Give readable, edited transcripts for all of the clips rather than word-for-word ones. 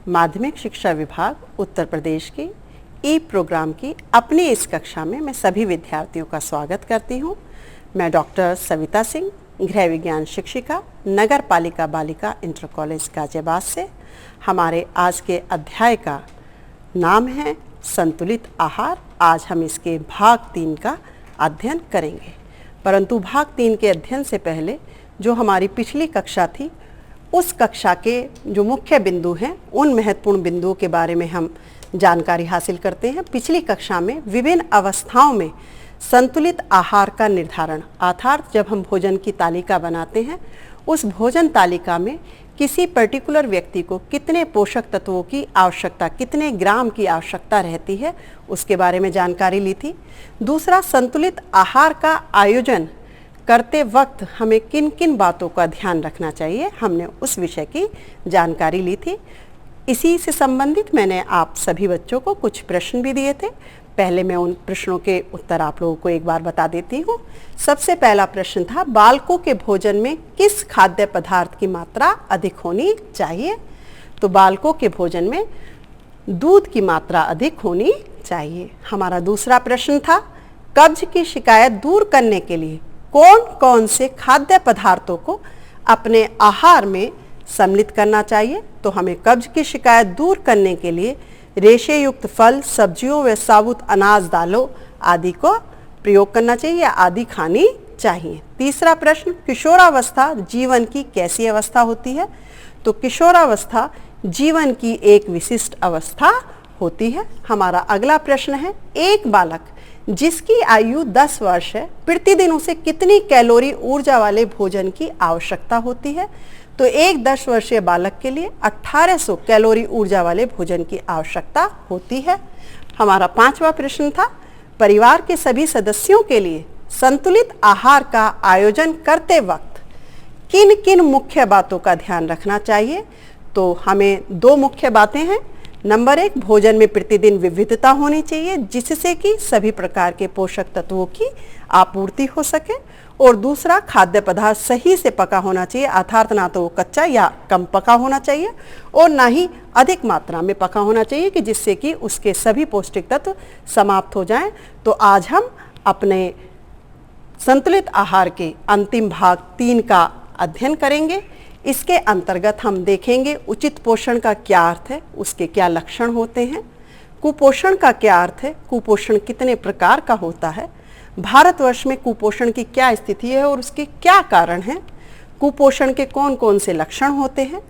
माध्यमिक शिक्षा विभाग उत्तर प्रदेश की ई प्रोग्राम की अपनी इस कक्षा में मैं सभी विद्यार्थियों का स्वागत करती हूँ। मैं डॉक्टर सविता सिंह, गृह विज्ञान शिक्षिका, नगर पालिका बालिका इंटर कॉलेज गाजियाबाद से। हमारे आज के अध्याय का नाम है संतुलित आहार। आज हम इसके भाग 3 का अध्ययन करेंगे, परंतु भाग 3 के अध्ययन से पहले जो हमारी पिछली कक्षा थी उस कक्षा के जो मुख्य बिंदु हैं उन महत्वपूर्ण बिंदुओं के बारे में हम जानकारी हासिल करते हैं। पिछली कक्षा में विभिन्न अवस्थाओं में संतुलित आहार का निर्धारण, अर्थात जब हम भोजन की तालिका बनाते हैं उस भोजन तालिका में किसी पर्टिकुलर व्यक्ति को कितने पोषक तत्वों की आवश्यकता, कितने ग्राम की आवश्यकता रहती है, उसके बारे में जानकारी ली थी। दूसरा, संतुलित आहार का आयोजन करते वक्त हमें किन किन बातों का ध्यान रखना चाहिए, हमने उस विषय की जानकारी ली थी। इसी से संबंधित मैंने आप सभी बच्चों को कुछ प्रश्न भी दिए थे। पहले मैं उन प्रश्नों के उत्तर आप लोगों को एक बार बता देती हूँ। सबसे पहला प्रश्न था, बालकों के भोजन में किस खाद्य पदार्थ की मात्रा अधिक होनी चाहिए? तो बालकों के भोजन में दूध की मात्रा अधिक होनी चाहिए। हमारा दूसरा प्रश्न था, कब्ज की शिकायत दूर करने के लिए कौन कौन से खाद्य पदार्थों को अपने आहार में सम्मिलित करना चाहिए? तो हमें कब्ज की शिकायत दूर करने के लिए रेशे युक्त फल, सब्जियों व साबुत अनाज, दालों आदि को प्रयोग करना चाहिए या आदि खानी चाहिए। तीसरा प्रश्न, किशोरावस्था जीवन की कैसी अवस्था होती है? तो किशोरावस्था जीवन की एक विशिष्ट अवस्था होती है। हमारा अगला प्रश्न है, एक बालक जिसकी आयु 10 वर्ष है, प्रतिदिन उसे कितनी कैलोरी ऊर्जा वाले भोजन की आवश्यकता होती है? तो एक 10 वर्षीय बालक के लिए 1800 कैलोरी ऊर्जा वाले भोजन की आवश्यकता होती है। हमारा 5वां प्रश्न था, परिवार के सभी सदस्यों के लिए संतुलित आहार का आयोजन करते वक्त किन किन मुख्य बातों का ध्यान रखना चाहिए? तो हमें 2 मुख्य बातें हैं। नंबर 1, भोजन में प्रतिदिन विविधता होनी चाहिए जिससे कि सभी प्रकार के पोषक तत्वों की आपूर्ति हो सके। और दूसरा, खाद्य पदार्थ सही से पका होना चाहिए, अर्थात ना तो कच्चा या कम पका होना चाहिए और ना ही अधिक मात्रा में पका होना चाहिए कि जिससे कि उसके सभी पौष्टिक तत्व समाप्त हो जाएं। तो आज हम अपने संतुलित आहार के अंतिम भाग 3 का अध्ययन करेंगे। इसके अंतर्गत हम देखेंगे उचित पोषण का क्या अर्थ है, उसके क्या लक्षण होते हैं, कुपोषण का क्या अर्थ है, कुपोषण कितने प्रकार का होता है, भारतवर्ष में कुपोषण की क्या स्थिति है और उसके क्या कारण हैं, कुपोषण के कौन कौन से लक्षण होते हैं,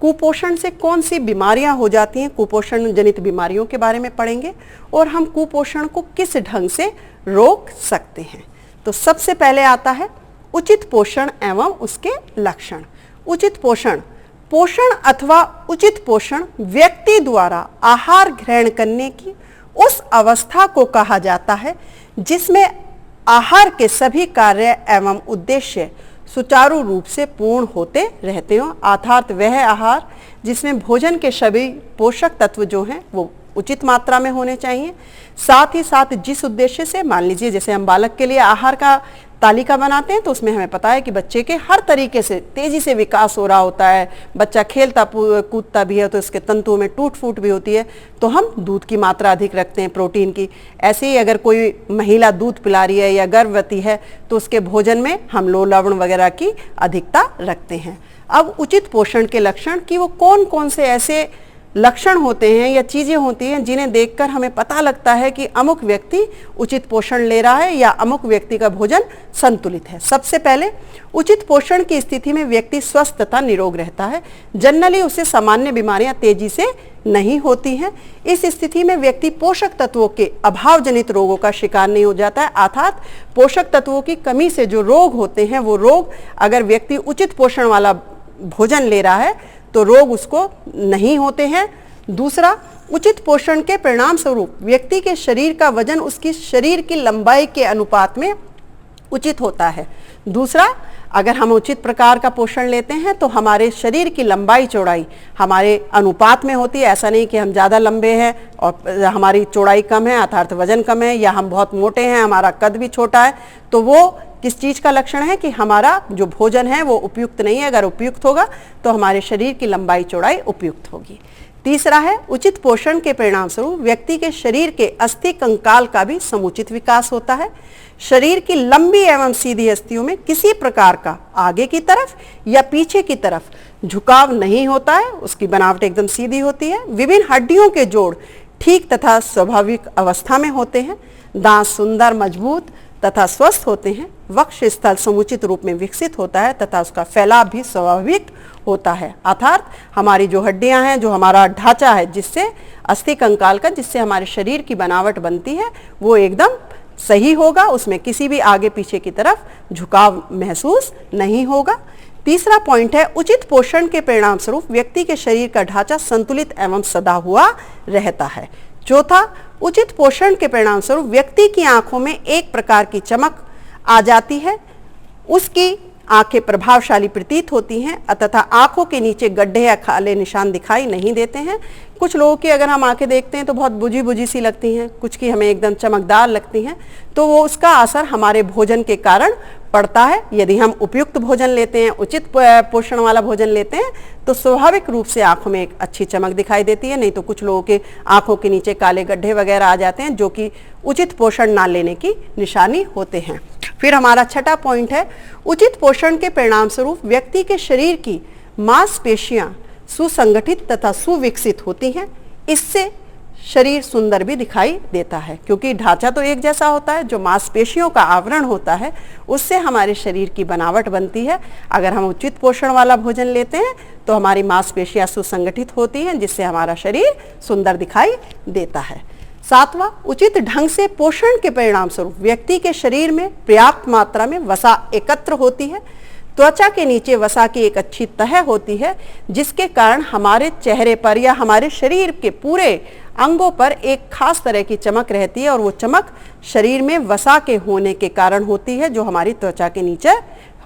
कुपोषण से कौन सी बीमारियां हो जाती हैं, कुपोषण जनित बीमारियों के बारे में पढ़ेंगे और हम कुपोषण को किस ढंग से रोक सकते हैं। तो सबसे पहले आता है उचित पोषण एवं उसके लक्षण। उचित पोषण, पोषण अथवा उचित पोषण व्यक्ति द्वारा आहार ग्रहण करने की उस अवस्था को कहा जाता है जिसमें आहार के सभी कार्य एवं उद्देश्य सुचारू रूप से पूर्ण होते रहते हो, अर्थात वह आहार जिसमें भोजन के सभी पोषक तत्व जो हैं वो उचित मात्रा में होने चाहिए। साथ ही साथ जिस उद्देश्य से, मान लीजिए जैसे हम बालक के लिए आहार का तालिका बनाते हैं तो उसमें हमें पता है कि बच्चे के हर तरीके से तेजी से विकास हो रहा होता है, बच्चा खेलता कूदता भी है तो उसके तंतुओं में टूट फूट भी होती है, तो हम दूध की मात्रा अधिक रखते हैं, प्रोटीन की। ऐसे ही अगर कोई महिला दूध पिला रही है या गर्भवती है तो उसके भोजन में हम लोह लवण वगैरह की अधिकता रखते हैं। अब उचित पोषण के लक्षण कि वो कौन कौन से ऐसे लक्षण होते हैं या चीज़ें होती हैं जिन्हें देखकर हमें पता लगता है कि अमुक व्यक्ति उचित पोषण ले रहा है या अमुक व्यक्ति का भोजन संतुलित है। सबसे पहले, उचित पोषण की स्थिति में व्यक्ति स्वस्थ तथा निरोग रहता है। जनरली उसे सामान्य बीमारियां तेजी से नहीं होती हैं। इस स्थिति में व्यक्ति पोषक तत्वों के अभाव जनित रोगों का शिकार नहीं हो जाता है, अर्थात पोषक तत्वों की कमी से जो रोग होते हैं वो रोग, अगर व्यक्ति उचित पोषण वाला भोजन ले रहा है तो रोग उसको नहीं होते हैं। दूसरा, उचित पोषण के परिणाम स्वरूप व्यक्ति के शरीर का वजन उसकी शरीर की लंबाई के अनुपात में उचित होता है। दूसरा, अगर हम उचित प्रकार का पोषण लेते हैं तो हमारे शरीर की लंबाई चौड़ाई हमारे अनुपात में होती है। ऐसा नहीं कि हम ज़्यादा लंबे हैं और हमारी चौड़ाई कम है, अर्थात वजन कम है, या हम बहुत मोटे हैं, हमारा कद भी छोटा है, तो वो किस चीज का लक्षण है कि हमारा जो भोजन है वो उपयुक्त नहीं है। अगर उपयुक्त होगा तो हमारे शरीर की लंबाई चौड़ाई उपयुक्त होगी। तीसरा है उचित पोषण के परिणाम स्वरूप व्यक्ति के शरीर के अस्थि कंकाल का भी समुचित विकास होता है। शरीर की लंबी एवं सीधी अस्थियों में किसी प्रकार का आगे की तरफ या पीछे की तरफ झुकाव नहीं होता है, उसकी बनावट एकदम सीधी होती है। विभिन्न हड्डियों के जोड़ ठीक तथा स्वाभाविक अवस्था में होते हैं। दांत सुंदर, मजबूत तथा स्वस्थ होते हैं। वक्ष स्थल समुचित रूप में विकसित होता है तथा उसका फैलाव भी स्वाभाविक होता है। अर्थात हमारी जो हड्डियां हैं, जो हमारा ढांचा है, जिससे अस्थि कंकाल का, जिससे हमारे शरीर की बनावट बनती है, वो एकदम सही होगा। उसमें किसी भी आगे पीछे की तरफ झुकाव महसूस नहीं होगा। तीसरा पॉइंट है उचित पोषण के परिणाम स्वरूप व्यक्ति के शरीर का ढांचा संतुलित एवं सदा हुआ रहता है। चौथा, उचित पोषण के परिणाम स्वरूप व्यक्ति की आंखों में एक प्रकार की चमक आ जाती है। उसकी आंखें प्रभावशाली प्रतीत होती हैं तथा आंखों के नीचे गड्ढे या काले निशान दिखाई नहीं देते हैं। कुछ लोगों की अगर हम आंखें देखते हैं तो बहुत बुझी बुझी सी लगती हैं, कुछ की हमें एकदम चमकदार लगती हैं, तो वो उसका असर हमारे भोजन के कारण पड़ता है। यदि हम उपयुक्त भोजन लेते हैं, उचित पोषण वाला भोजन लेते हैं, तो स्वाभाविक रूप से आंखों में एक अच्छी चमक दिखाई देती है। नहीं तो कुछ लोगों के आंखों के नीचे काले गड्ढे वगैरह आ जाते हैं, जो कि उचित पोषण ना लेने की निशानी होते हैं। फिर हमारा छठा पॉइंट है उचित पोषण के परिणाम स्वरूप व्यक्ति के शरीर की मांसपेशियां सुसंगठित तथा सुविकसित होती हैं। इससे शरीर सुंदर भी दिखाई देता है, क्योंकि ढांचा तो एक जैसा होता है, जो मांसपेशियों का आवरण होता है उससे हमारे शरीर की बनावट बनती है। अगर हम उचित पोषण वाला भोजन लेते हैं तो हमारी मांसपेशियां सुसंगठित होती हैं, जिससे हमारा शरीर सुंदर दिखाई देता है। सातवां, उचित ढंग से पोषण के परिणाम स्वरूप व्यक्ति के शरीर में पर्याप्त मात्रा में वसा एकत्र होती है। त्वचा के नीचे वसा की एक अच्छी तह होती है, जिसके कारण हमारे चेहरे पर या हमारे शरीर के पूरे अंगों पर एक खास तरह की चमक रहती है, और वो चमक शरीर में वसा के होने के कारण होती है, जो हमारी त्वचा के नीचे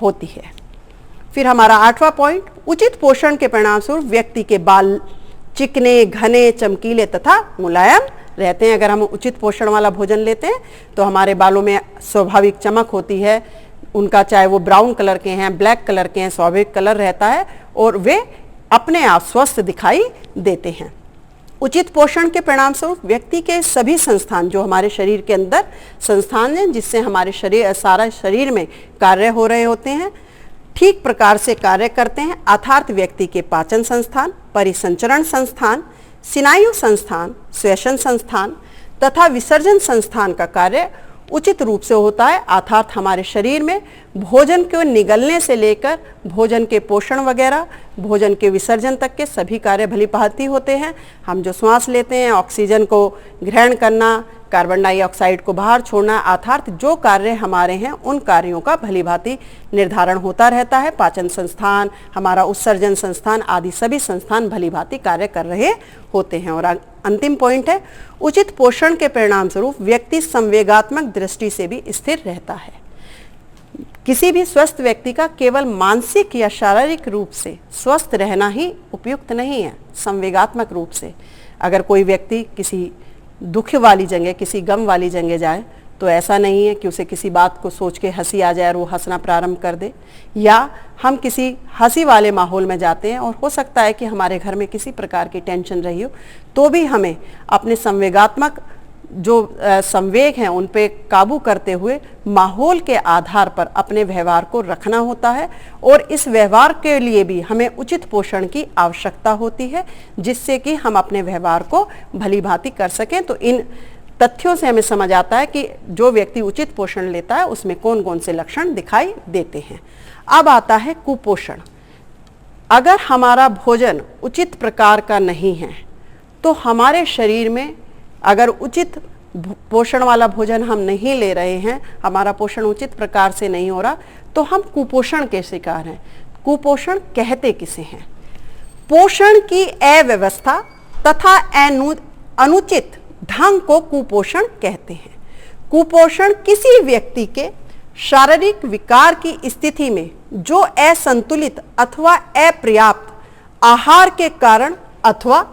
होती है। फिर हमारा आठवां पॉइंट, उचित पोषण के परिणाम स्वरूप व्यक्ति के बाल चिकने, घने, चमकीले तथा मुलायम रहते हैं। अगर हम उचित पोषण वाला भोजन लेते हैं तो हमारे बालों में स्वाभाविक चमक होती है। उनका चाहे वो ब्राउन कलर के हैं, ब्लैक कलर के हैं, स्वाभाविक कलर रहता है और वे अपने आप स्वस्थ दिखाई देते हैं। उचित पोषण के परिणाम स्वरूप व्यक्ति के सभी संस्थान, जो हमारे शरीर के अंदर संस्थान हैं जिससे हमारे सारा शरीर में कार्य हो रहे होते हैं, ठीक प्रकार से कार्य करते हैं। अर्थात व्यक्ति के पाचन संस्थान, परिसंचरण संस्थान, स्नायु संस्थान, श्वसन संस्थान तथा विसर्जन संस्थान का कार्य उचित रूप से होता है। अर्थात हमारे शरीर में भोजन के निगलने से लेकर भोजन के पोषण वगैरह, भोजन के विसर्जन तक के सभी कार्य भली भांति होते हैं। हम जो श्वास लेते हैं, ऑक्सीजन को ग्रहण करना, कार्बन डाइऑक्साइड को बाहर छोड़ना, अर्थात जो कार्य हमारे हैं उन कार्यों का भली भांति निर्धारण होता रहता है। पाचन संस्थान, हमारा उत्सर्जन संस्थान आदि सभी संस्थान भली भांति कार्य कर रहे होते हैं। और अंतिम पॉइंट है, उचित पोषण के परिणाम स्वरूप व्यक्ति संवेगात्मक दृष्टि से भी स्थिर रहता है। किसी भी स्वस्थ व्यक्ति का केवल मानसिक या शारीरिक रूप से स्वस्थ रहना ही उपयुक्त नहीं है, संवेगात्मक रूप से। अगर कोई व्यक्ति किसी दुख वाली जगह, किसी गम वाली जगह जाए तो ऐसा नहीं है कि उसे किसी बात को सोच के हंसी आ जाए और वो हंसना प्रारंभ कर दे, या हम किसी हंसी वाले माहौल में जाते हैं और हो सकता है कि हमारे घर में किसी प्रकार की टेंशन रही हो, तो भी हमें अपने संवेगात्मक जो संवेग हैं उन पे काबू करते हुए माहौल के आधार पर अपने व्यवहार को रखना होता है। और इस व्यवहार के लिए भी हमें उचित पोषण की आवश्यकता होती है, जिससे कि हम अपने व्यवहार को भली भांति कर सकें। तो इन तथ्यों से हमें समझ आता है कि जो व्यक्ति उचित पोषण लेता है उसमें कौन कौन से लक्षण दिखाई देते हैं। अब आता है कुपोषण। अगर हमारा भोजन उचित प्रकार का नहीं है तो हमारे शरीर में, अगर उचित पोषण वाला भोजन हम नहीं ले रहे हैं, हमारा पोषण उचित प्रकार से नहीं हो रहा, तो हम कुपोषण के शिकार हैं। कुपोषण कहते किसे हैं? पोषण की अव्यवस्था तथा अनुचित ढंग को कुपोषण कहते हैं। कुपोषण किसी व्यक्ति के शारीरिक विकार की स्थिति में जो असंतुलित अथवा अपर्याप्त आहार के कारण अथवा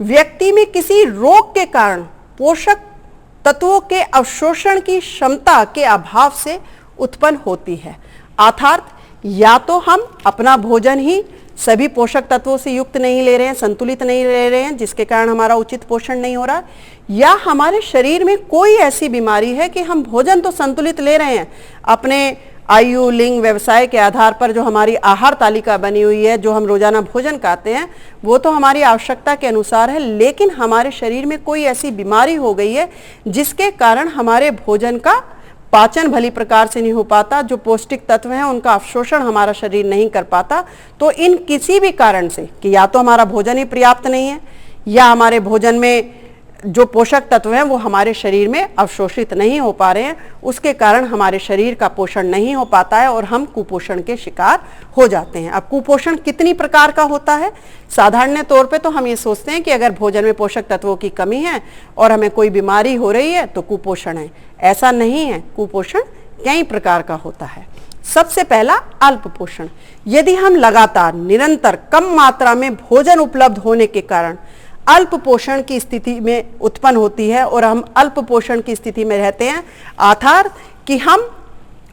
व्यक्ति में किसी रोग के कारण पोषक तत्वों के अवशोषण की क्षमता के अभाव से उत्पन्न होती है। अर्थात या तो हम अपना भोजन ही सभी पोषक तत्वों से युक्त नहीं ले रहे हैं, संतुलित नहीं ले रहे हैं, जिसके कारण हमारा उचित पोषण नहीं हो रहा, या हमारे शरीर में कोई ऐसी बीमारी है कि हम भोजन तो संतुलित ले रहे हैं, अपने आयु, लिंग, व्यवसाय के आधार पर जो हमारी आहार तालिका बनी हुई है, जो हम रोजाना भोजन खाते हैं, वो तो हमारी आवश्यकता के अनुसार है, लेकिन हमारे शरीर में कोई ऐसी बीमारी हो गई है जिसके कारण हमारे भोजन का पाचन भली प्रकार से नहीं हो पाता, जो पौष्टिक तत्व हैं उनका अवशोषण हमारा शरीर नहीं कर पाता। तो इन किसी भी कारण से कि या तो हमारा भोजन ही पर्याप्त नहीं है, या हमारे भोजन में जो पोषक तत्व हैं वो हमारे शरीर में अवशोषित नहीं हो पा रहे हैं, उसके कारण हमारे शरीर का पोषण नहीं हो पाता है और हम कुपोषण के शिकार हो जाते हैं। अब कुपोषण कितनी प्रकार का होता है? साधारण तौर पे तो हम ये सोचते हैं कि अगर भोजन में पोषक तत्वों की कमी है और हमें कोई बीमारी हो रही है तो कुपोषण है। ऐसा नहीं है, कुपोषण कई प्रकार का होता है। सबसे पहला अल्प पोषण। यदि हम लगातार निरंतर कम मात्रा में भोजन उपलब्ध होने के कारण अल्प पोषण की स्थिति में उत्पन्न होती है और हम अल्प पोषण की स्थिति में रहते हैं, अर्थात कि हम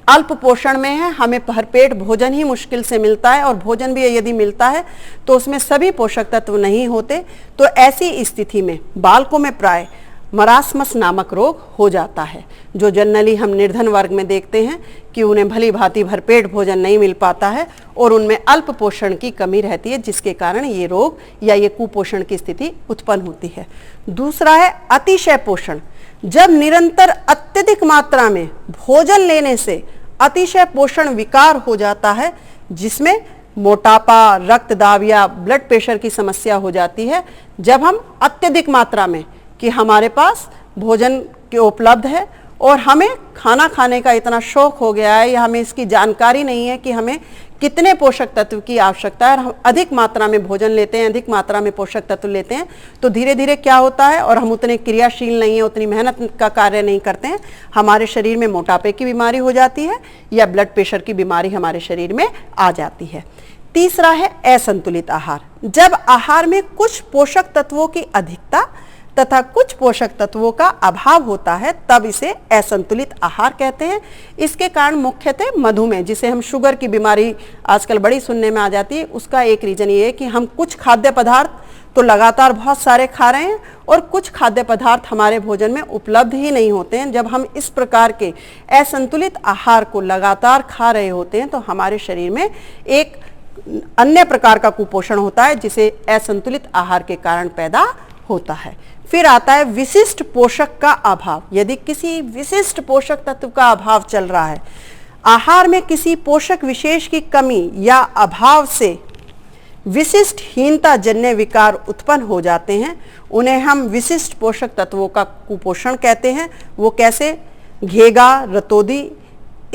अल्प पोषण में हैं, हमें भरपेट भोजन ही मुश्किल से मिलता है और भोजन भी यदि मिलता है तो उसमें सभी पोषक तत्व नहीं होते, तो ऐसी स्थिति में बालकों में प्राय मरासमस नामक रोग हो जाता है, जो जनरली हम निर्धन वर्ग में देखते हैं कि उन्हें भली भांति भरपेट भोजन नहीं मिल पाता है और उनमें अल्प पोषण की कमी रहती है, जिसके कारण ये रोग या ये कुपोषण की स्थिति उत्पन्न होती है। दूसरा है अतिशय पोषण। जब निरंतर अत्यधिक मात्रा में भोजन लेने से अतिशय पोषण विकार हो जाता है, जिसमें मोटापा, रक्तदाब या ब्लड प्रेशर की समस्या हो जाती है। जब हम अत्यधिक मात्रा में कि हमारे पास भोजन के उपलब्ध है और हमें खाना खाने का इतना शौक हो गया है या हमें इसकी जानकारी नहीं है कि हमें कितने पोषक तत्व की आवश्यकता है, और हम अधिक मात्रा में भोजन लेते हैं, अधिक मात्रा में पोषक तत्व लेते हैं, तो धीरे धीरे क्या होता है, और हम उतने क्रियाशील नहीं है, उतनी मेहनत का कार्य नहीं करते हैं, हमारे शरीर में मोटापे की बीमारी हो जाती है या ब्लड प्रेशर की बीमारी हमारे शरीर में आ जाती है। तीसरा है असंतुलित आहार। जब आहार में कुछ पोषक तत्वों की अधिकता तथा कुछ पोषक तत्वों का अभाव होता है, तब इसे असंतुलित आहार कहते हैं। इसके कारण मुख्यतः मधुमेह, जिसे हम शुगर की बीमारी आजकल बड़ी सुनने में आ जाती है, उसका एक रीजन ये है कि हम कुछ खाद्य पदार्थ तो लगातार बहुत सारे खा रहे हैं और कुछ खाद्य पदार्थ हमारे भोजन में उपलब्ध ही नहीं होते हैं। जब हम इस प्रकार के असंतुलित आहार को लगातार खा रहे होते हैं तो हमारे शरीर में एक अन्य प्रकार का कुपोषण होता है, जिसे असंतुलित आहार के कारण पैदा होता है। फिर आता है विशिष्ट पोषक का अभाव। यदि किसी विशिष्ट पोषक तत्व का अभाव चल रहा है, आहार में किसी पोषक विशेष की कमी या अभाव से विशिष्ट हीनता जन्य विकार उत्पन्न हो जाते हैं, उन्हें हम विशिष्ट पोषक तत्वों का कुपोषण कहते हैं। वो कैसे? घेगा, रतौंधी,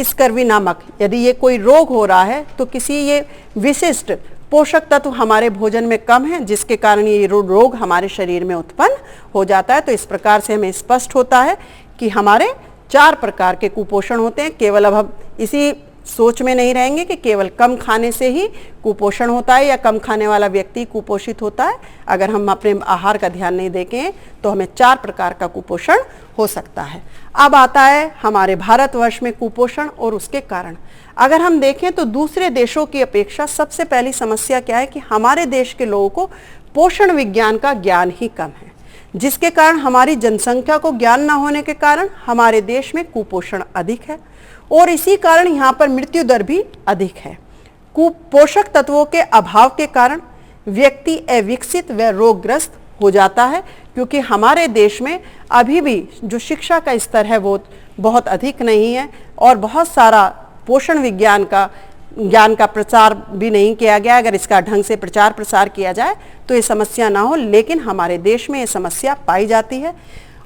स्कर्वी नामक यदि ये कोई रोग हो रहा है तो किसी ये विशिष्ट पोषक तत्व हमारे भोजन में कम है, जिसके कारण ये रोग हमारे शरीर में उत्पन्न हो जाता है। तो इस प्रकार से हमें स्पष्ट होता है कि हमारे 4 प्रकार के कुपोषण होते हैं। केवल अब हम इसी सोच में नहीं रहेंगे कि केवल कम खाने से ही कुपोषण होता है या कम खाने वाला व्यक्ति कुपोषित होता है। अगर हम अपने आहार का ध्यान नहीं देंगे तो हमें 4 प्रकार का कुपोषण हो सकता है। अब आता है हमारे भारतवर्ष में कुपोषण और उसके कारण। अगर हम देखें तो दूसरे देशों की अपेक्षा सबसे पहली समस्या क्या है कि हमारे देश के लोगों को पोषण विज्ञान का ज्ञान ही कम है, जिसके कारण हमारी जनसंख्या को ज्ञान न होने के कारण हमारे देश में कुपोषण अधिक है और इसी कारण यहाँ पर मृत्यु दर भी अधिक है। कुपोषक तत्वों के अभाव के कारण व्यक्ति अविकसित व रोगग्रस्त हो जाता है, क्योंकि हमारे देश में अभी भी जो शिक्षा का स्तर है वो बहुत अधिक नहीं है और बहुत सारा पोषण विज्ञान का ज्ञान का प्रचार भी नहीं किया गया। अगर इसका ढंग से प्रचार प्रसार किया जाए तो ये समस्या ना हो, लेकिन हमारे देश में ये समस्या पाई जाती है।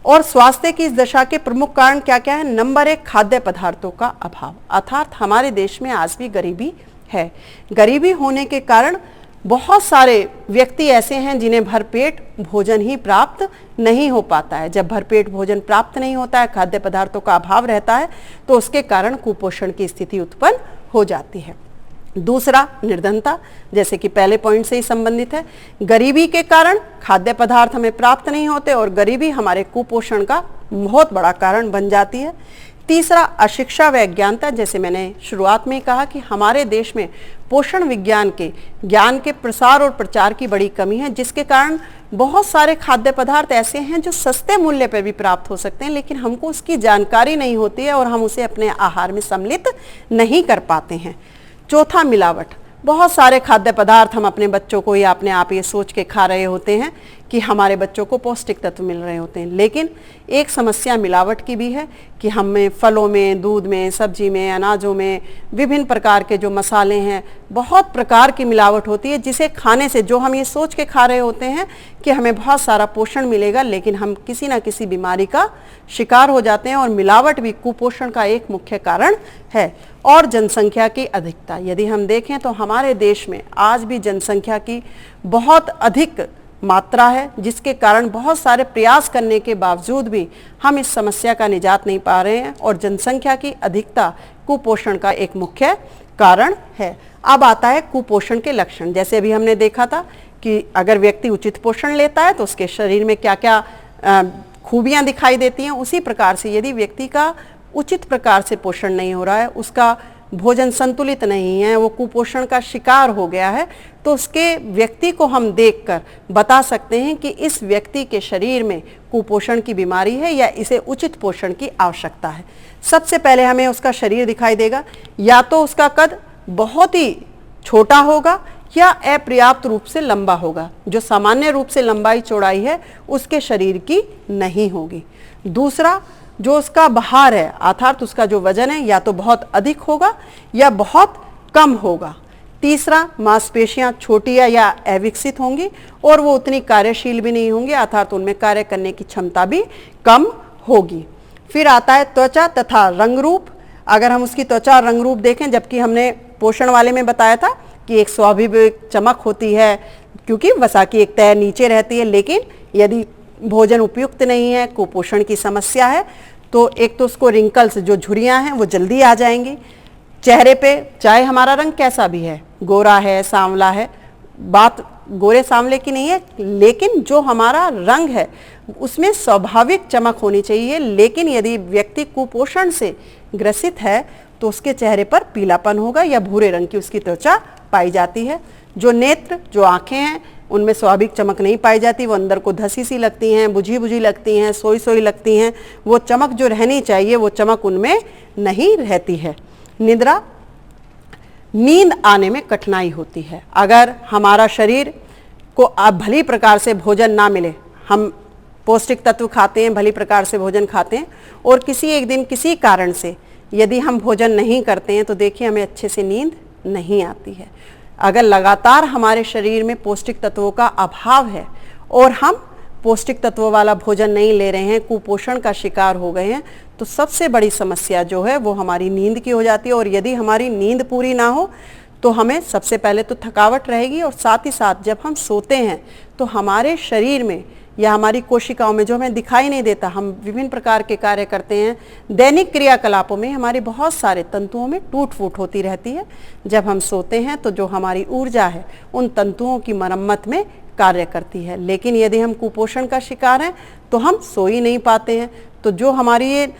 और स्वास्थ्य की इस दशा के प्रमुख कारण क्या क्या है? नंबर 1, खाद्य पदार्थों का अभाव, अर्थात हमारे देश में आज भी गरीबी है। गरीबी होने के कारण बहुत सारे व्यक्ति ऐसे हैं जिन्हें भरपेट भोजन ही प्राप्त नहीं हो पाता है। जब भरपेट भोजन प्राप्त नहीं होता है, खाद्य पदार्थों का अभाव रहता है, तो उसके कारण कुपोषण की स्थिति उत्पन्न हो जाती है। दूसरा, निर्धनता, जैसे कि पहले पॉइंट से ही संबंधित है। गरीबी के कारण खाद्य पदार्थ हमें प्राप्त नहीं होते और गरीबी हमारे कुपोषण का बहुत बड़ा कारण बन जाती है। तीसरा, अशिक्षा व अज्ञानता। जैसे मैंने शुरुआत में कहा कि हमारे देश में पोषण विज्ञान के ज्ञान के प्रसार और प्रचार की बड़ी कमी है, जिसके कारण बहुत सारे खाद्य पदार्थ ऐसे हैं जो सस्ते मूल्य पर भी प्राप्त हो सकते हैं, लेकिन हमको उसकी जानकारी नहीं होती है और हम उसे अपने आहार में सम्मिलित नहीं कर पाते हैं। चौथा, मिलावट। बहुत सारे खाद्य पदार्थ हम अपने बच्चों को या अपने आप ये सोच के खा रहे होते हैं कि हमारे बच्चों को पौष्टिक तत्व मिल रहे होते हैं, लेकिन एक समस्या मिलावट की भी है कि हमें फलों में, दूध में, सब्जी में, अनाजों में विभिन्न प्रकार के जो मसाले हैं, बहुत प्रकार की मिलावट होती है, जिसे खाने से जो हम ये सोच के खा रहे होते हैं कि हमें बहुत सारा पोषण मिलेगा, लेकिन हम किसी ना किसी बीमारी का शिकार हो जाते हैं। और मिलावट भी कुपोषण का एक मुख्य कारण है। और जनसंख्या की अधिकता। यदि हम देखें तो हमारे देश में आज भी जनसंख्या की बहुत अधिक मात्रा है, जिसके कारण बहुत सारे प्रयास करने के बावजूद भी हम इस समस्या का निजात नहीं पा रहे हैं। और जनसंख्या की अधिकता कुपोषण का एक मुख्य कारण है। अब आता है कुपोषण के लक्षण। जैसे अभी हमने देखा था कि अगर व्यक्ति उचित पोषण लेता है तो उसके शरीर में क्या क्या खूबियां दिखाई देती हैं, उसी प्रकार से यदि व्यक्ति का उचित प्रकार से पोषण नहीं हो रहा है, उसका भोजन संतुलित नहीं है, वो कुपोषण का शिकार हो गया है, तो उसके व्यक्ति को हम देखकर बता सकते हैं कि इस व्यक्ति के शरीर में कुपोषण की बीमारी है या इसे उचित पोषण की आवश्यकता है। सबसे पहले हमें उसका शरीर दिखाई देगा, या तो उसका कद बहुत ही छोटा होगा या अपर्याप्त रूप से लंबा होगा। जो सामान्य रूप से लंबाई चौड़ाई है उसके शरीर की नहीं होगी। दूसरा, जो उसका भार है अर्थात उसका जो वजन है या तो बहुत अधिक होगा या बहुत कम होगा। तीसरा, मांसपेशियां छोटी या अविकसित होंगी और वो उतनी कार्यशील भी नहीं होंगी, अर्थात उनमें कार्य करने की क्षमता भी कम होगी। फिर आता है त्वचा तथा रंग रूप। अगर हम उसकी त्वचा रंग रूप देखें, जबकि हमने पोषण वाले में बताया था कि एक स्वाभाविक चमक होती है क्योंकि वसा की एक तह नीचे रहती है, लेकिन यदि भोजन उपयुक्त नहीं है, कुपोषण की समस्या है, तो एक तो उसको रिंकल्स, जो झुर्रियां हैं, वो जल्दी आ जाएंगी चेहरे पे, चाहे हमारा रंग कैसा भी है, गोरा है, सांवला है। बात गोरे सांवले की नहीं है, लेकिन जो हमारा रंग है उसमें स्वाभाविक चमक होनी चाहिए। लेकिन यदि व्यक्ति कुपोषण से ग्रसित है तो उसके चेहरे पर पीलापन होगा या भूरे रंग की उसकी त्वचा पाई जाती है। जो नेत्र, जो आंखें हैं, उनमें स्वाभाविक चमक नहीं पाई जाती, वो अंदर को धसी सी लगती हैं, बुझी बुझी लगती हैं, सोई सोई लगती हैं। वो चमक जो रहनी चाहिए वो चमक उनमें नहीं रहती है। निद्रा, नींद आने में कठिनाई होती है। अगर हमारा शरीर को भली प्रकार से भोजन ना मिले, हम पौष्टिक तत्व खाते हैं, भली प्रकार से भोजन खाते हैं, और किसी एक दिन किसी कारण से यदि हम भोजन नहीं करते हैं तो देखिए हमें अच्छे से नींद नहीं आती है। अगर लगातार हमारे शरीर में पौष्टिक तत्वों का अभाव है और हम पौष्टिक तत्वों वाला भोजन नहीं ले रहे हैं, कुपोषण का शिकार हो गए हैं, तो सबसे बड़ी समस्या जो है वो हमारी नींद की हो जाती है। और यदि हमारी नींद पूरी ना हो तो हमें सबसे पहले तो थकावट रहेगी, और साथ ही साथ जब हम सोते हैं तो हमारे शरीर में या हमारी कोशिकाओं में जो हमें दिखाई नहीं देता, हम विभिन्न प्रकार के कार्य करते हैं, दैनिक क्रियाकलापों में हमारे बहुत सारे तंतुओं में टूट फूट होती रहती है। जब हम सोते हैं तो जो हमारी ऊर्जा है उन तंतुओं की मरम्मत में कार्य करती है। लेकिन यदि हम कुपोषण का शिकार हैं तो हम सो ही नहीं पाते हैं, तो जो हमारी ये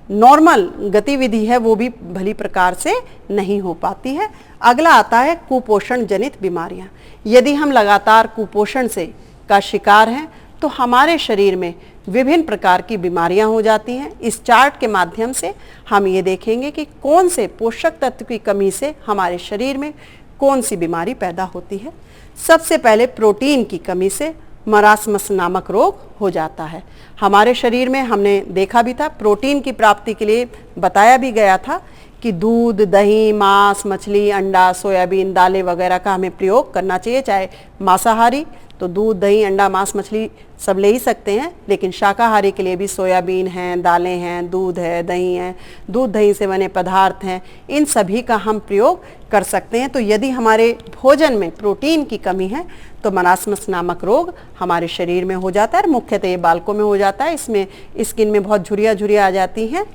नॉर्मल गतिविधि है वो भी भली प्रकार से नहीं हो पाती है। अगला आता है कुपोषण जनित बीमारियां। यदि हम लगातार कुपोषण से का शिकार हैं तो हमारे शरीर में विभिन्न प्रकार की बीमारियां हो जाती हैं। इस चार्ट के माध्यम से हम ये देखेंगे कि कौन से पोषक तत्व की कमी से हमारे शरीर में कौन सी बीमारी पैदा होती है। सबसे पहले प्रोटीन की कमी से मरासमस नामक रोग हो जाता है। हमारे शरीर में हमने देखा भी था, प्रोटीन की प्राप्ति के लिए बताया भी गया था कि दूध, दही, मांस, मछली, अंडा, सोयाबीन, दालें वगैरह का हमें प्रयोग करना चाहिए। चाहे मांसाहारी तो दूध, दही, अंडा, मांस, मछली सब ले ही सकते हैं, लेकिन शाकाहारी के लिए भी सोयाबीन हैं, दालें हैं, दूध है, दही है, दूध दही से बने पदार्थ हैं, इन सभी का हम प्रयोग कर सकते हैं। तो यदि हमारे भोजन में प्रोटीन की कमी है तो मरासमस नामक रोग हमारे शरीर में हो जाता है, मुख्यतः ये बालकों में हो जाता है। इसमें स्किन में बहुत झुर्रियाँ आ जाती हैं।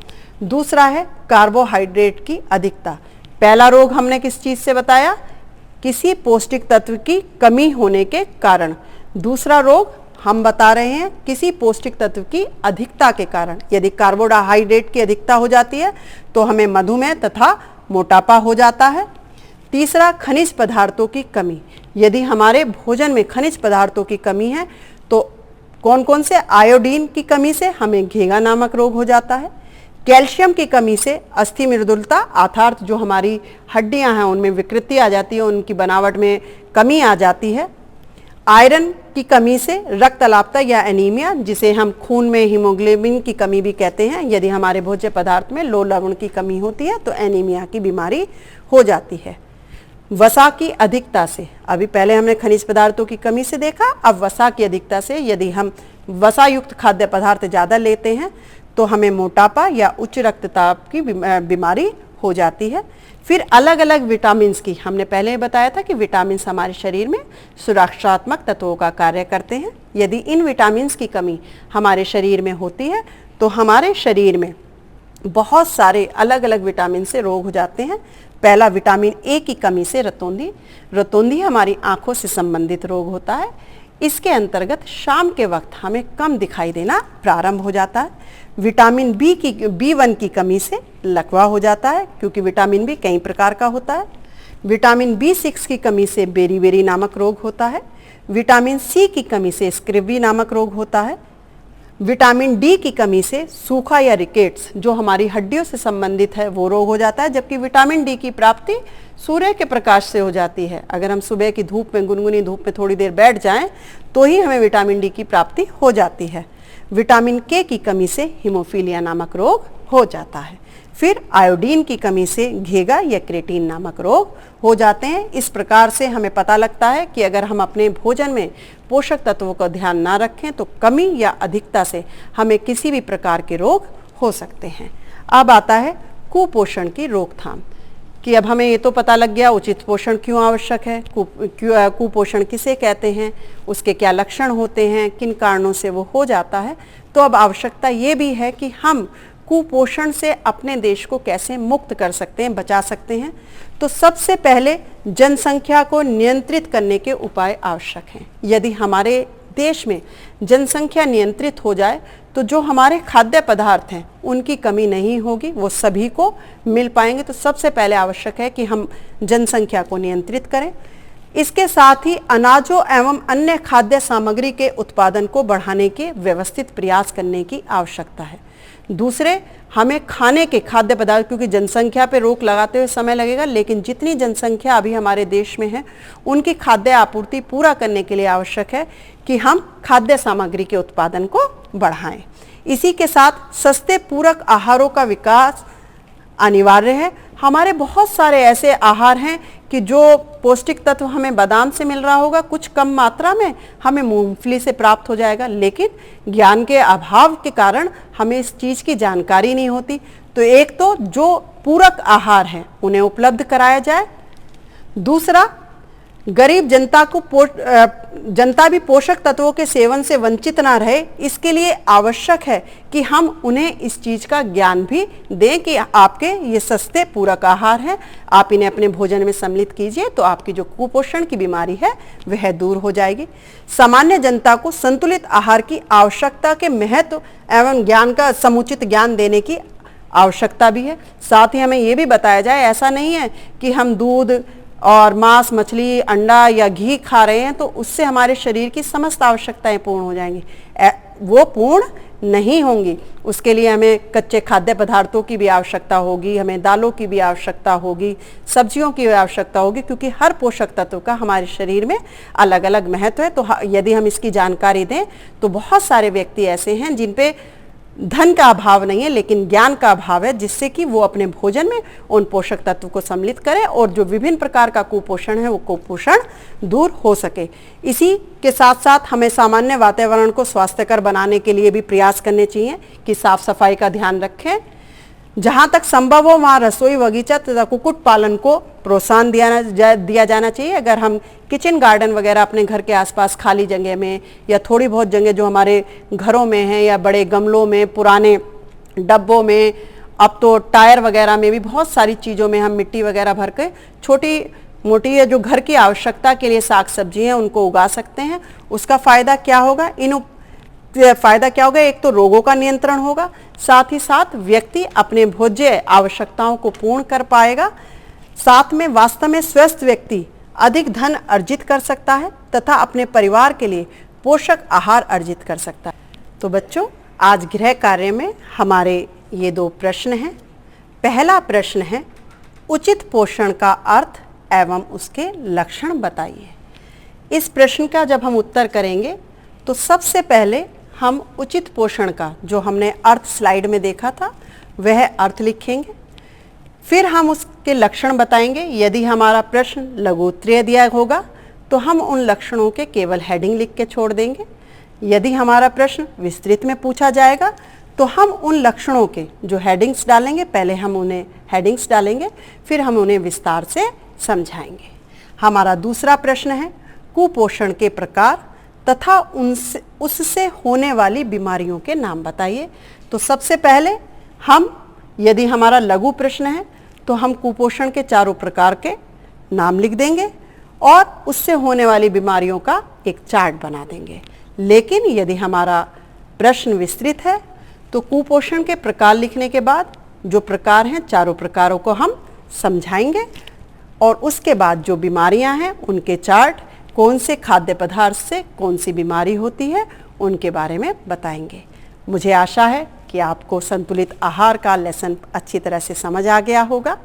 दूसरा है कार्बोहाइड्रेट की अधिकता। पहला रोग हमने किस चीज़ से बताया? किसी पौष्टिक तत्व की कमी होने के कारण। दूसरा रोग हम बता रहे हैं किसी पौष्टिक तत्व की अधिकता के कारण। यदि कार्बोहाइड्रेट की अधिकता हो जाती है तो हमें मधुमेह तथा मोटापा हो जाता है। तीसरा, खनिज पदार्थों की कमी। यदि हमारे भोजन में खनिज पदार्थों की कमी है तो कौन कौन से? आयोडीन की कमी से हमें घेगा नामक रोग हो जाता है। कैल्शियम की कमी से अस्थि मृदुलता अर्थात जो हमारी हड्डियां हैं उनमें विकृति आ जाती है, उनकी बनावट में कमी आ जाती है। आयरन की कमी से रक्त अल्पता या एनीमिया, जिसे हम खून में हीमोग्लोबिन की कमी भी कहते हैं, यदि हमारे भोज्य पदार्थ में लौह लवण की कमी होती है तो एनीमिया की बीमारी हो जाती है। वसा की अधिकता से, अभी पहले हमने खनिज पदार्थों की कमी से देखा, अब वसा की अधिकता से यदि हम वसा युक्त खाद्य पदार्थ ज़्यादा लेते हैं तो हमें मोटापा या उच्च रक्तचाप की बीमारी हो जाती है। फिर अलग अलग विटामिन्स की, हमने पहले बताया था कि विटामिन्स हमारे शरीर में सुरक्षात्मक तत्वों का कार्य करते हैं। यदि इन विटामिन्स की कमी हमारे शरीर में होती है तो हमारे शरीर में बहुत सारे अलग अलग विटामिन से रोग हो जाते हैं। पहला, विटामिन ए की कमी से रतौंधी। रतौंधी हमारी आंखों से संबंधित रोग होता है। इसके अंतर्गत शाम के वक्त हमें कम दिखाई देना प्रारंभ हो जाता है। विटामिन B1 की कमी से लकवा हो जाता है, क्योंकि विटामिन बी कई प्रकार का होता है। विटामिन B6 की कमी से बेरी नामक रोग होता है। विटामिन सी की कमी से स्क्रिवी नामक रोग होता है। विटामिन डी की कमी से सूखा या रिकेट्स, जो हमारी हड्डियों से संबंधित है, वो रोग हो जाता है। जबकि विटामिन डी की प्राप्ति सूर्य के प्रकाश से हो जाती है। अगर हम सुबह की धूप में, गुनगुनी धूप में थोड़ी देर बैठ जाएं तो ही हमें विटामिन डी की प्राप्ति हो जाती है। विटामिन के की कमी से हीमोफीलिया नामक रोग हो जाता है। फिर आयोडीन की कमी से घेगा या क्रेटीन नामक रोग हो जाते हैं। इस प्रकार से हमें पता लगता है कि अगर हम अपने भोजन में पोषक तत्वों का ध्यान ना रखें तो कमी या अधिकता से हमें किसी भी प्रकार के रोग हो सकते हैं। अब आता है कुपोषण की रोकथाम, कि अब हमें ये तो पता लग गया उचित पोषण क्यों आवश्यक है, कुपोषण किसे कहते हैं, उसके क्या लक्षण होते हैं, किन कारणों से वो हो जाता है। तो अब आवश्यकता ये भी है कि हम कुपोषण से अपने देश को कैसे मुक्त कर सकते हैं, बचा सकते हैं। तो सबसे पहले जनसंख्या को नियंत्रित करने के उपाय आवश्यक हैं। यदि हमारे देश में जनसंख्या नियंत्रित हो जाए तो जो हमारे खाद्य पदार्थ हैं उनकी कमी नहीं होगी, वो सभी को मिल पाएंगे। तो सबसे पहले आवश्यक है कि हम जनसंख्या को नियंत्रित करें। इसके साथ ही अनाजों एवं अन्य खाद्य सामग्री के उत्पादन को बढ़ाने के व्यवस्थित प्रयास करने की आवश्यकता है। दूसरे, हमें खाने के खाद्य पदार्थ, क्योंकि जनसंख्या पे रोक लगाते हुए समय लगेगा, लेकिन जितनी जनसंख्या अभी हमारे देश में है उनकी खाद्य आपूर्ति पूरा करने के लिए आवश्यक है कि हम खाद्य सामग्री के उत्पादन को बढ़ाएं। इसी के साथ सस्ते पूरक आहारों का विकास अनिवार्य है। हमारे बहुत सारे ऐसे आहार हैं कि जो पौष्टिक तत्व हमें बादाम से मिल रहा होगा, कुछ कम मात्रा में हमें मूंगफली से प्राप्त हो जाएगा, लेकिन ज्ञान के अभाव के कारण हमें इस चीज़ की जानकारी नहीं होती। तो एक तो जो पूरक आहार हैं उन्हें उपलब्ध कराया जाए। दूसरा, गरीब जनता भी पोषक तत्वों के सेवन से वंचित ना रहे, इसके लिए आवश्यक है कि हम उन्हें इस चीज़ का ज्ञान भी दें कि आपके ये सस्ते पूरक आहार हैं, आप इन्हें अपने भोजन में सम्मिलित कीजिए तो आपकी जो कुपोषण की बीमारी है वह दूर हो जाएगी। सामान्य जनता को संतुलित आहार की आवश्यकता के महत्व एवं ज्ञान का समुचित ज्ञान देने की आवश्यकता भी है। साथ ही हमें ये भी बताया जाए, ऐसा नहीं है कि हम दूध और मांस, मछली, अंडा या घी खा रहे हैं तो उससे हमारे शरीर की समस्त आवश्यकताएं पूर्ण हो जाएंगी। वो पूर्ण नहीं होंगी। उसके लिए हमें कच्चे खाद्य पदार्थों की भी आवश्यकता होगी, हमें दालों की भी आवश्यकता होगी, सब्जियों की भी आवश्यकता होगी, क्योंकि हर पोषक तत्व का हमारे शरीर में अलग अलग महत्व है। तो यदि हम इसकी जानकारी दें तो बहुत सारे व्यक्ति ऐसे हैं जिन पे धन का अभाव नहीं है लेकिन ज्ञान का अभाव है, जिससे कि वो अपने भोजन में उन पोषक तत्व को सम्मिलित करें और जो विभिन्न प्रकार का कुपोषण है वो कुपोषण दूर हो सके। इसी के साथ साथ हमें सामान्य वातावरण को स्वास्थ्यकर बनाने के लिए भी प्रयास करने चाहिए कि साफ सफाई का ध्यान रखें। जहाँ तक संभव हो वहाँ रसोई बगीचा तथा कुक्कुट पालन को प्रोत्साहन दिया जाना चाहिए। अगर हम किचन गार्डन वगैरह अपने घर के आसपास खाली जगह में या थोड़ी बहुत जगह जो हमारे घरों में है या बड़े गमलों में, पुराने डब्बों में, अब तो टायर वगैरह में भी बहुत सारी चीज़ों में हम मिट्टी वगैरह भर के छोटी मोटी या जो घर की आवश्यकता के लिए साग सब्जी हैं उनको उगा सकते हैं। उसका फायदा क्या होगा? फायदा क्या होगा? एक तो रोगों का नियंत्रण होगा, साथ ही साथ व्यक्ति अपने भोज्य आवश्यकताओं को पूर्ण कर पाएगा। साथ में वास्तव में स्वस्थ व्यक्ति अधिक धन अर्जित कर सकता है तथा अपने परिवार के लिए पोषक आहार अर्जित कर सकता है। तो बच्चों, आज गृह कार्य में हमारे ये 2 प्रश्न हैं। पहला प्रश्न है, उचित पोषण का अर्थ एवं उसके लक्षण बताइए। इस प्रश्न का जब हम उत्तर करेंगे तो सबसे पहले हम उचित पोषण का, जो हमने अर्थ स्लाइड में देखा था, वह अर्थ लिखेंगे। फिर हम उसके लक्षण बताएंगे। यदि हमारा प्रश्न लघु उत्तरीय दिया होगा तो हम उन लक्षणों के केवल हेडिंग लिख के छोड़ देंगे। यदि हमारा प्रश्न विस्तृत में पूछा जाएगा तो हम उन लक्षणों के जो हेडिंग्स डालेंगे, पहले हम उन्हें हेडिंग्स डालेंगे, फिर हम उन्हें विस्तार से समझाएंगे। हमारा दूसरा प्रश्न है, कुपोषण के प्रकार तथा उससे होने वाली बीमारियों के नाम बताइए। तो सबसे पहले यदि हमारा लघु प्रश्न है तो हम कुपोषण के 4 प्रकार के नाम लिख देंगे और उससे होने वाली बीमारियों का एक चार्ट बना देंगे। लेकिन यदि हमारा प्रश्न विस्तृत है तो कुपोषण के प्रकार लिखने के बाद जो प्रकार हैं, 4 प्रकारों को हम समझाएंगे और उसके बाद जो बीमारियां हैं उनके चार्ट, कौन से खाद्य पदार्थ से कौन सी बीमारी होती है, उनके बारे में बताएंगे। मुझे आशा है कि आपको संतुलित आहार का लेसन अच्छी तरह से समझ आ गया होगा।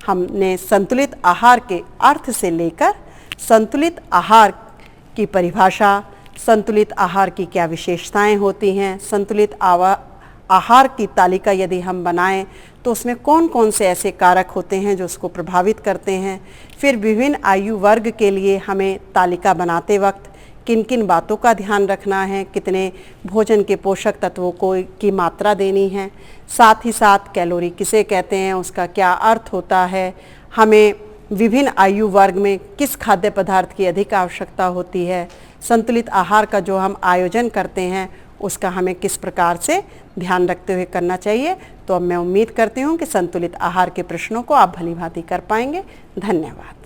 हमने संतुलित आहार के अर्थ से लेकर संतुलित आहार की परिभाषा, संतुलित आहार की क्या विशेषताएं होती हैं, संतुलित आहार की तालिका यदि हम बनाएं तो उसमें कौन कौन से ऐसे कारक होते हैं जो उसको प्रभावित करते हैं, फिर विभिन्न आयु वर्ग के लिए हमें तालिका बनाते वक्त किन किन बातों का ध्यान रखना है, कितने भोजन के पोषक तत्वों की मात्रा देनी है, साथ ही साथ कैलोरी किसे कहते हैं, उसका क्या अर्थ होता है, हमें विभिन्न आयु वर्ग में किस खाद्य पदार्थ की अधिक आवश्यकता होती है, संतुलित आहार का जो हम आयोजन करते हैं उसका हमें किस प्रकार से ध्यान रखते हुए करना चाहिए। तो अब मैं उम्मीद करती हूँ कि संतुलित आहार के प्रश्नों को आप भली भांति कर पाएंगे। धन्यवाद।